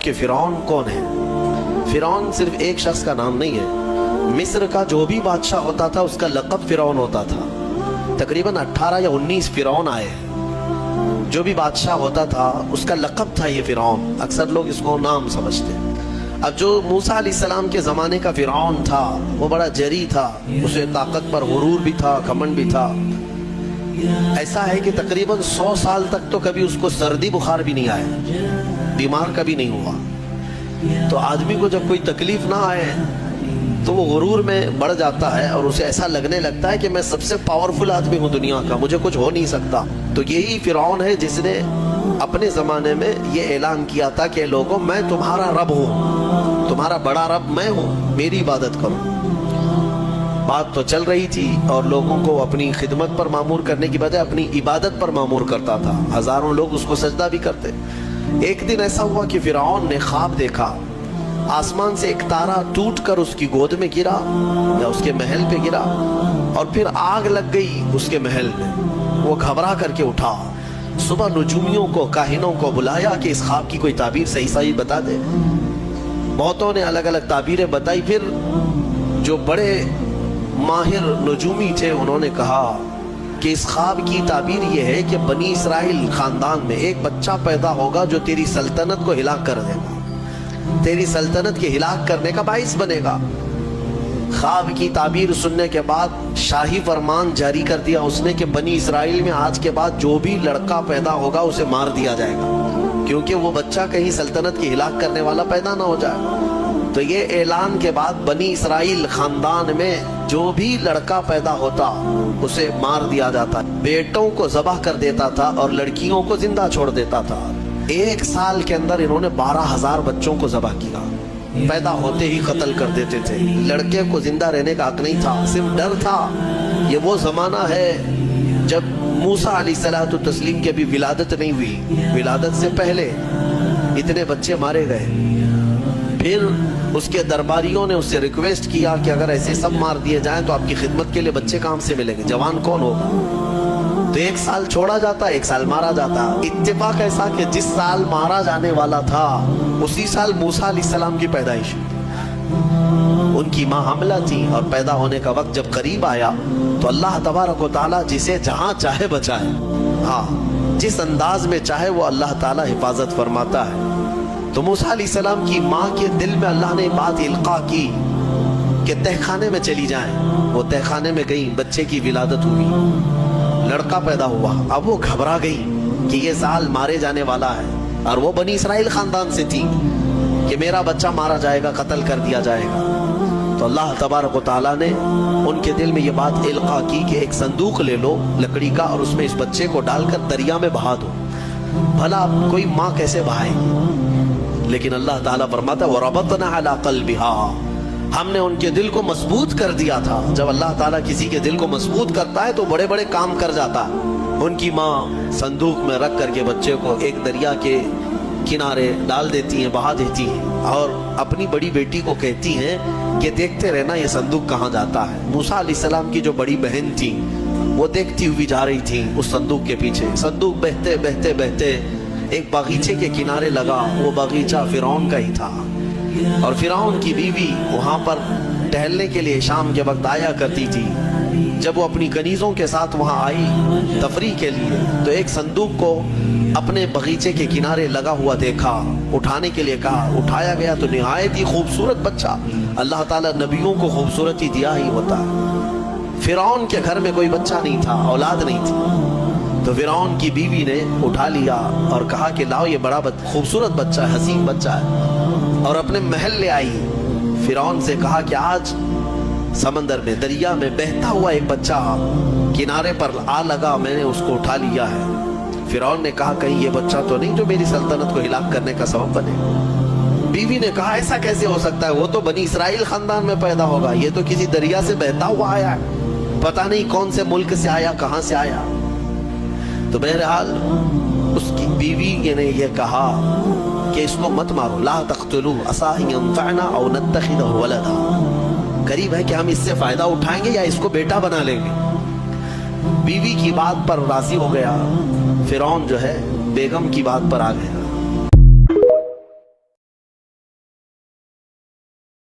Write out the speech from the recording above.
کہ فرعون کون ہے۔ فرعون صرف ایک شخص کا نام نہیں ہے، مصر کا جو بھی بادشاہ ہوتا تھا اس کا لقب فرعون ہوتا تھا۔ تقریباً 18 یا 19 فرعون آئے، جو بھی بادشاہ ہوتا تھا اس کا لقب تھا یہ فرعون، اکثر لوگ اس کو نام سمجھتے۔ اب جو موسیٰ علیہ السلام کے زمانے کا فرعون تھا وہ بڑا جری تھا، اسے طاقت پر غرور بھی تھا، گھمنڈ بھی تھا۔ ایسا ہے کہ تقریباً 100 سال تک تو کبھی اس کو سردی بخار بھی نہیں آیا، بیمار کبھی نہیں ہوا۔ تو آدمی کو جب کوئی تکلیف نہ آئے تو وہ غرور میں بڑھ جاتا ہے اور اسے ایسا لگنے لگتا ہے کہ میں سب سے پاورفل آدمی ہوں دنیا کا، مجھے کچھ ہو نہیں سکتا۔ تو یہی فرعون ہے جس نے اپنے زمانے میں یہ اعلان کیا تھا کہ لوگوں میں تمہارا رب ہوں، تمہارا بڑا رب میں ہوں، میری عبادت کرو۔ بات تو چل رہی تھی اور لوگوں کو اپنی خدمت پر معمور کرنے کی بجائے اپنی عبادت پر معمور کرتا تھا، ہزاروں لوگ اس کو سجدہ بھی کرتے۔ ایک دن ایسا ہوا کہ فرعون نے خواب دیکھا، آسمان سے ایک تارا ٹوٹ کر اس کی گود میں گرا یا اس کے محل پہ گرا اور پھر آگ لگ گئی اس کے محل میں۔ وہ گھبرا کر کے اٹھا، صبح نجومیوں کو، کاہنوں کو بلایا کہ اس خواب کی کوئی تعبیر صحیح بتا دے۔ بہتوں نے الگ الگ تعبیریں بتائی، پھر جو بڑے ماہر نجومی تھے انہوں نے کہا کہ اس خواب کی تعبیر یہ ہے کہ بنی اسرائیل خاندان میں ایک بچہ پیدا ہوگا جو تیری سلطنت کو ہلاک کر دے گا، تیری سلطنت کے ہلاک کرنے کا باعث بنے گا۔ خواب کی تعبیر سننے کے بعد شاہی فرمان جاری کر دیا اس نے کہ بنی اسرائیل میں آج کے بعد جو بھی لڑکا پیدا ہوگا اسے مار دیا جائے گا، کیونکہ وہ بچہ کہیں سلطنت کی ہلاک کرنے والا پیدا نہ ہو جائے۔ تو یہ اعلان کے بعد بنی اسرائیل خاندان میں جو بھی لڑکا پیدا ہوتا اسے مار دیا جاتا، بیٹوں کو ذبح کر دیتا تھا اور لڑکیوں کو زندہ چھوڑ دیتا تھا۔ 1 سال کے اندر انہوں نے 12,000 بچوں کو ذبح کیا، پیدا ہوتے ہی قتل کر دیتے تھے۔ لڑکے کو زندہ رہنے کا حق نہیں تھا، صرف ڈر تھا۔ یہ وہ زمانہ ہے جب موسیٰ علیہ الصلوۃ والتسلیم کی ابھی ولادت نہیں ہوئی، ولادت سے پہلے اتنے بچے مارے گئے۔ پھر اس کے درباریوں نے اس سے ریکویسٹ کیا کہ اگر ایسے سب مار دیے جائیں تو آپ کی خدمت کے لیے بچے کہاں سے ملیں گے، جوان کون ہوگا؟ تو 1 سال چھوڑا جاتا، 1 سال مارا جاتا۔ اتفاق ایسا کہ جس سال مارا جانے والا تھا اسی سال موسیٰ علیہ السلام کی پیدائش، ان کی ماں حاملہ تھی اور پیدا ہونے کا وقت جب قریب آیا تو اللہ تبارک و تعالیٰ جسے جہاں چاہے بچائے، ہاں جس انداز میں چاہے وہ اللہ تعالیٰ حفاظت فرماتا ہے۔ تو موسیٰ علیہ السلام کی ماں کے دل میں اللہ نے بات القاء کی کہ تہ خانے میں چلی جائیں۔ وہ تہ خانے میں گئی، بچے کی ولادت ہوئی، لڑکا پیدا ہوا۔ اب وہ گھبرا گئی کہ یہ سال مارے جانے والا ہے، اور وہ بنی اسرائیل خاندان سے تھی کہ میرا بچہ مارا جائے گا، قتل کر دیا جائے گا۔ تو اللہ تبارک و تعالیٰ نے ان کے دل میں یہ بات القاء کی کہ ایک صندوق لے لو لکڑی کا اور اس میں اس بچے کو ڈال کر دریا میں بہا دو۔ بھلا کوئی ماں کیسے بہائے گی؟ لیکن اللہ تعالیٰ فرماتا ہے وَرَبَطْنَا عَلَىٰ قَلْبِهَا، ہم نے ان کے دل کو مضبوط کر دیا تھا۔ جب اللہ تعالیٰ کسی کے دل کو مضبوط کرتا ہے تو بڑے بڑے کام کر جاتا ہے۔ ان کی ماں صندوق میں رکھ کر کے بچے کو ایک دریا کے کنارے ڈال دیتی ہیں، بہا دیتی ہیں، اور اپنی بڑی بیٹی کو کہتی ہیں کہ دیکھتے رہنا یہ صندوق کہاں جاتا ہے۔ موسیٰ علیہ السلام کی جو بڑی بہن تھی وہ دیکھتی ہوئی جا رہی تھی اس صندوق کے پیچھے۔ صندوق بہتے بہتے بہتے ایک باغیچے کے کنارے لگا، وہ باغیچہ فرعون کا ہی تھا، اور فرعون کی بیوی وہاں پر ٹہلنے کے لیے شام کے وقت آیا کرتی تھی۔ جب وہ اپنی کنیزوں کے ساتھ وہاں آئی تفریح کے لیے تو ایک صندوق کو اپنے باغیچے کے کنارے لگا ہوا دیکھا، اٹھانے کے لیے کہا، اٹھایا گیا تو نہایت ہی خوبصورت بچہ۔ اللہ تعالیٰ نبیوں کو خوبصورتی دیا ہی ہوتا ہے۔ فرعون کے گھر میں کوئی بچہ نہیں تھا، اولاد نہیں تھی، تو فرعون کی بیوی نے اٹھا لیا اور کہا کہ لاؤ یہ بڑا خوبصورت بچہ ہے، حسین بچہ ہے، اور اپنے محل لے آئی۔ فرعون سے کہا کہ آج سمندر میں، دریا میں بہتا ہوا ایک بچہ کنارے پر آ لگا، میں نے اس کو اٹھا لیا ہے۔ فرعون نے کہا کہیں یہ بچہ تو نہیں جو میری سلطنت کو ہلاک کرنے کا سبب بنے۔ بیوی نے کہا ایسا کیسے ہو سکتا ہے، وہ تو بنی اسرائیل خاندان میں پیدا ہوگا، یہ تو کسی دریا سے بہتا ہوا آیا ہے، پتہ نہیں کون سے ملک سے آیا، کہاں سے آیا۔ تو بہرحال اس کی بیوی نے یہ کہا کہ اس کو مت مارو، لا تقتلوه عسى ان ينفعنا او نتخذه ولدا، قریب ہے کہ ہم اس سے فائدہ اٹھائیں گے یا اس کو بیٹا بنا لیں گے۔ بیوی کی بات پر راضی ہو گیا، فرعون جو ہے بیگم کی بات پر آ گیا۔